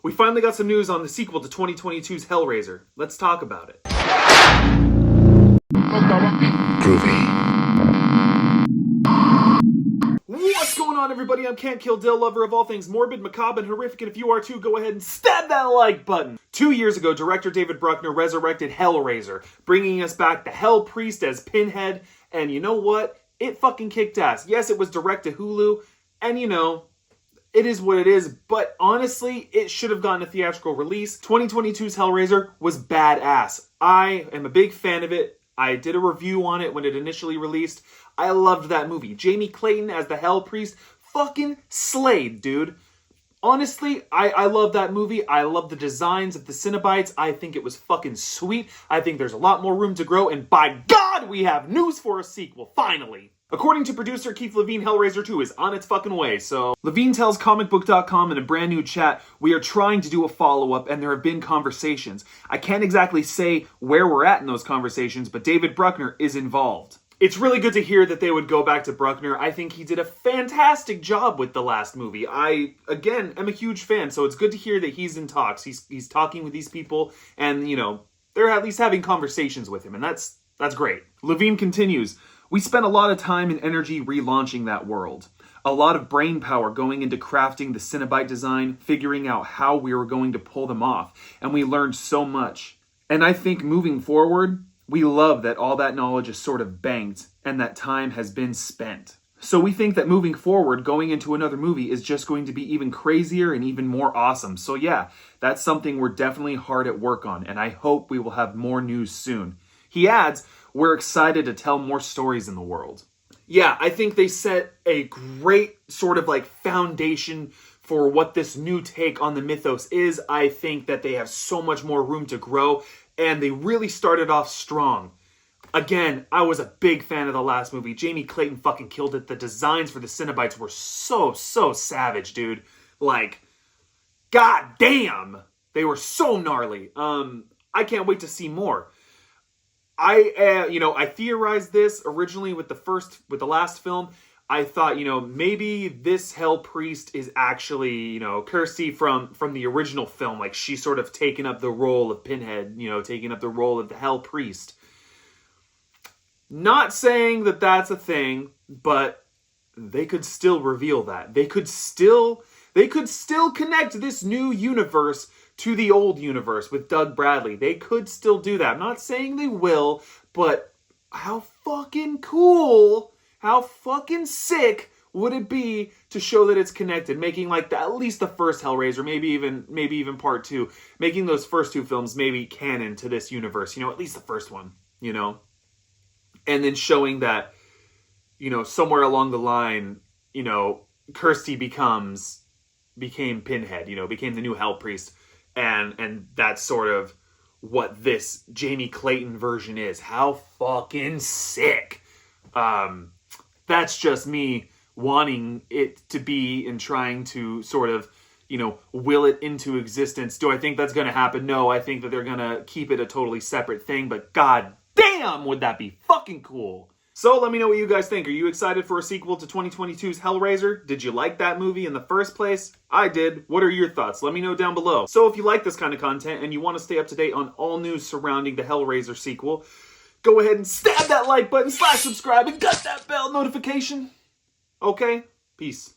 We finally got some news on the sequel to 2022's Hellraiser. Let's talk about it. Groovy. What's going on, everybody? I'm Can't Kill Dill, lover of all things morbid, macabre, and horrific, and if you are too, go ahead and stab that like button! 2 years ago, director David Bruckner resurrected Hellraiser, bringing us back the Hell Priest as Pinhead, and you know what? It fucking kicked ass. Yes, it was direct to Hulu, and you know, it is what it is, but honestly, it should have gotten a theatrical release. 2022's Hellraiser was badass. I am a big fan of it. I did a review on it when it initially released. I loved that movie. Jamie Clayton as the Hell Priest fucking slayed, dude. Honestly, I love that movie. I love the designs of the Cenobites. I think it was fucking sweet. I think there's a lot more room to grow, and by God, we have news for a sequel, finally! According to producer Keith Levine, Hellraiser 2 is on its fucking way, so... Levine tells comicbook.com in a brand new chat, "We are trying to do a follow-up, and there have been conversations. I can't exactly say where we're at in those conversations, but David Bruckner is involved." It's really good to hear that they would go back to Bruckner. I think he did a fantastic job with the last movie. I, again, am a huge fan, so it's good to hear that he's in talks. He's talking with these people, and, you know, they're at least having conversations with him, and that's great. Levine continues, "We spent a lot of time and energy relaunching that world. A lot of brain power going into crafting the Cenobite design, figuring out how we were going to pull them off, and we learned so much. And I think moving forward, we love that all that knowledge is sort of banked and that time has been spent. So we think that moving forward, going into another movie is just going to be even crazier and even more awesome. So yeah, that's something we're definitely hard at work on, and I hope we will have more news soon." He adds, "We're excited to tell more stories in the world." Yeah, I think they set a great sort of like foundation for what this new take on the mythos is. I think that they have so much more room to grow, and they really started off strong. Again, I was a big fan of the last movie. Jamie Clayton fucking killed it. The designs for the Cenobites were so savage, dude. Like, god damn! They were so gnarly. I can't wait to see more. I theorized this originally with the last film. I thought, maybe this Hell Priest is actually, Kirsty from the original film. Like, she's sort of taken up the role of Pinhead, taking up the role of the Hell Priest. Not saying that that's a thing, but they could still reveal that. They could still connect this new universe to the old universe with Doug Bradley. They could still do that. I'm not saying they will, but how fucking cool, how fucking sick would it be to show that it's connected, making like at least the first Hellraiser, maybe even part 2, making those first 2 films maybe canon to this universe, at least the first one, and then showing that, somewhere along the line, Kirsty became Pinhead, became the new Hell Priest. And that's sort of what this Jamie Clayton version is. How fucking sick. That's just me wanting it to be and trying to sort of, will it into existence. Do I think that's going to happen? No, I think that they're going to keep it a totally separate thing, but god damn, would that be fucking cool. So let me know what you guys think. Are you excited for a sequel to 2022's Hellraiser? Did you like that movie in the first place? I did. What are your thoughts? Let me know down below. So if you like this kind of content and you want to stay up to date on all news surrounding the Hellraiser sequel, go ahead and stab that like button, /subscribe, and got that bell notification. Okay? Peace.